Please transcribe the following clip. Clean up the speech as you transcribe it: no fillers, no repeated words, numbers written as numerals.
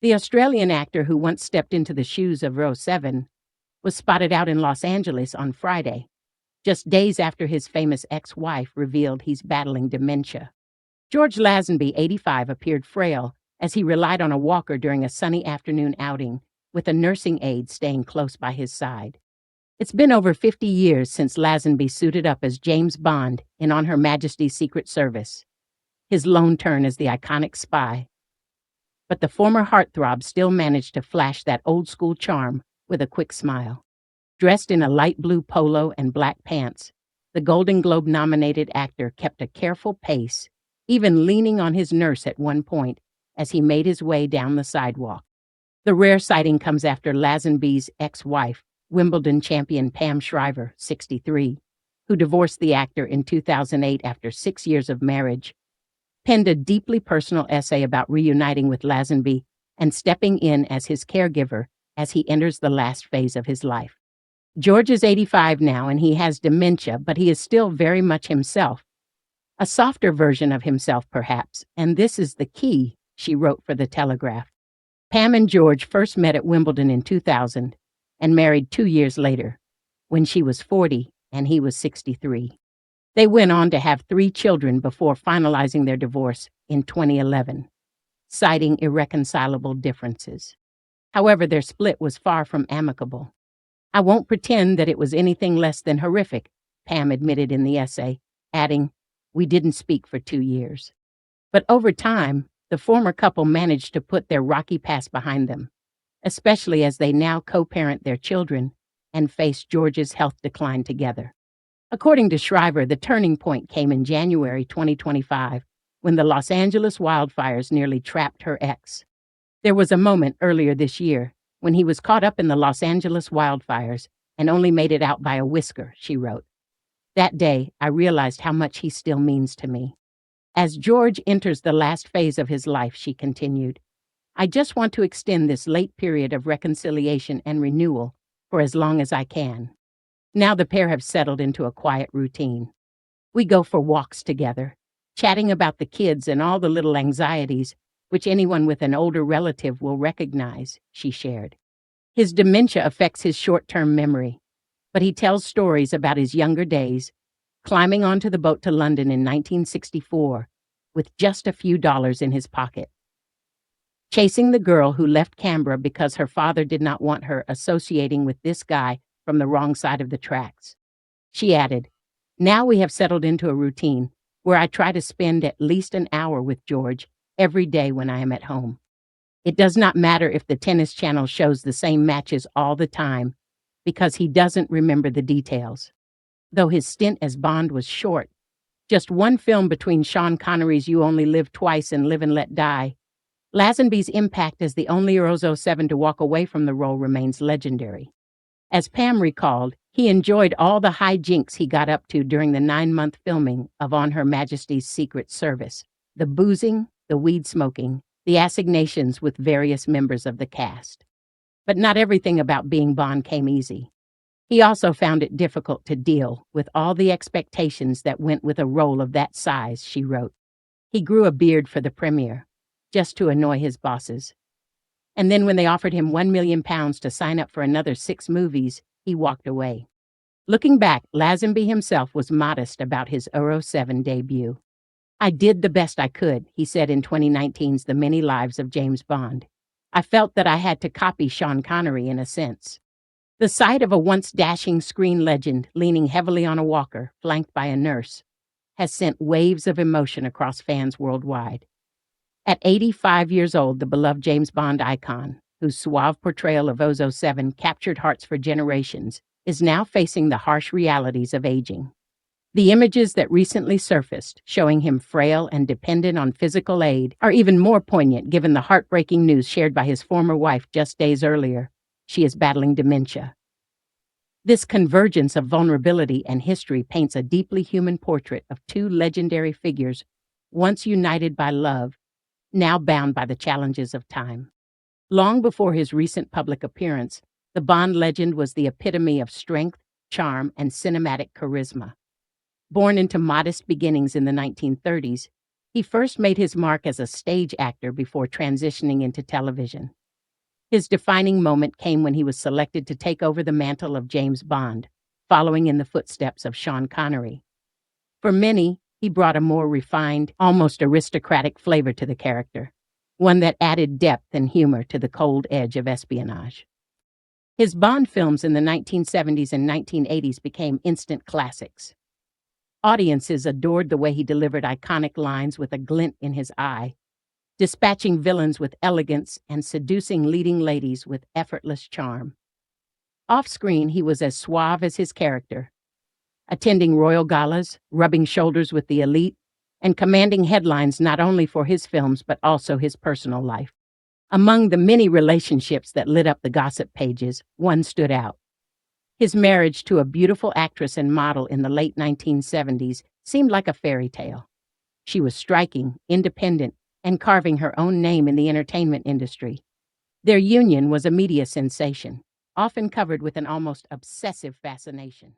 The Australian actor who once stepped into the shoes of Row 7 was spotted out in Los Angeles on Friday, just days after his famous ex-wife revealed he's battling dementia. George Lazenby, 85, appeared frail as he relied on a walker during a sunny afternoon outing, with a nursing aide staying close by his side. It's been over 50 years since Lazenby suited up as James Bond in On Her Majesty's Secret Service, his lone turn as the iconic spy. But the former heartthrob still managed to flash that old-school charm with a quick smile. Dressed in a light blue polo and black pants, the Golden Globe-nominated actor kept a careful pace, even leaning on his nurse at one point as he made his way down the sidewalk. The rare sighting comes after Lazenby's ex-wife, Wimbledon champion Pam Shriver, 63, who divorced the actor in 2008 after 6 years of marriage, penned a deeply personal essay about reuniting with Lazenby and stepping in as his caregiver as he enters the last phase of his life. George is 85 now and he has dementia, but he is still very much himself. A softer version of himself, perhaps, and this is the key, she wrote for The Telegraph. Pam and George first met at Wimbledon in 2000 and married 2 years later, when she was 40 and he was 63. They went on to have 3 children before finalizing their divorce in 2011, citing irreconcilable differences. However, their split was far from amicable. "I won't pretend that it was anything less than horrific," Pam admitted in the essay, adding, "We didn't speak for 2 years." But over time, the former couple managed to put their rocky past behind them, especially as they now co-parent their children and face George's health decline together. According to Shriver, the turning point came in January 2025, when the Los Angeles wildfires nearly trapped her ex. There was a moment earlier this year when he was caught up in the Los Angeles wildfires and only made it out by a whisker, she wrote. "That day, I realized how much he still means to me." As George enters the last phase of his life, she continued, "I just want to extend this late period of reconciliation and renewal for as long as I can." Now the pair have settled into a quiet routine. "We go for walks together, chatting about the kids and all the little anxieties which anyone with an older relative will recognize," she shared. His dementia affects his short-term memory, but he tells stories about his younger days, climbing onto the boat to London in 1964 with just a few dollars in his pocket, chasing the girl who left Canberra because her father did not want her associating with this guy from the wrong side of the tracks. She added, "Now we have settled into a routine where I try to spend at least an hour with George every day when I am at home. It does not matter if the tennis channel shows the same matches all the time, because he doesn't remember the details." Though his stint as Bond was short, just one film between Sean Connery's You Only Live Twice and Live and Let Die, Lazenby's impact as the only 007 to walk away from the role remains legendary. As Pam recalled, he enjoyed all the hijinks he got up to during the 9-month filming of On Her Majesty's Secret Service, the boozing, the weed smoking, the assignations with various members of the cast. But not everything about being Bond came easy. He also found it difficult to deal with all the expectations that went with a role of that size, she wrote. He grew a beard for the premiere, just to annoy his bosses. And then when they offered him £1 million to sign up for another 6 movies, he walked away. Looking back, Lazenby himself was modest about his 007 debut. "I did the best I could," he said in 2019's The Many Lives of James Bond. "I felt that I had to copy Sean Connery in a sense." The sight of a once dashing screen legend leaning heavily on a walker, flanked by a nurse, has sent waves of emotion across fans worldwide. At 85 years old, the beloved James Bond icon, whose suave portrayal of 007 captured hearts for generations, is now facing the harsh realities of aging. The images that recently surfaced, showing him frail and dependent on physical aid, are even more poignant given the heartbreaking news shared by his former wife just days earlier. She is battling dementia. This convergence of vulnerability and history paints a deeply human portrait of 2 legendary figures, once united by love, now bound by the challenges of time. Long before his recent public appearance, the Bond legend was the epitome of strength, charm, and cinematic charisma. Born into modest beginnings in the 1930s, He first made his mark as a stage actor before transitioning into television. His defining moment came when he was selected to take over the mantle of James Bond, following in the footsteps of Sean Connery. For many, he brought a more refined, almost aristocratic flavor to the character, one that added depth and humor to the cold edge of espionage. His Bond films in the 1970s and 1980s became instant classics. Audiences adored the way he delivered iconic lines with a glint in his eye, dispatching villains with elegance and seducing leading ladies with effortless charm. Off-screen, he was as suave as his character, attending royal galas, rubbing shoulders with the elite, and commanding headlines not only for his films but also his personal life. Among the many relationships that lit up the gossip pages, one stood out. His marriage to a beautiful actress and model in the late 1970s seemed like a fairy tale. She was striking, independent, and carving her own name in the entertainment industry. Their union was a media sensation, often covered with an almost obsessive fascination.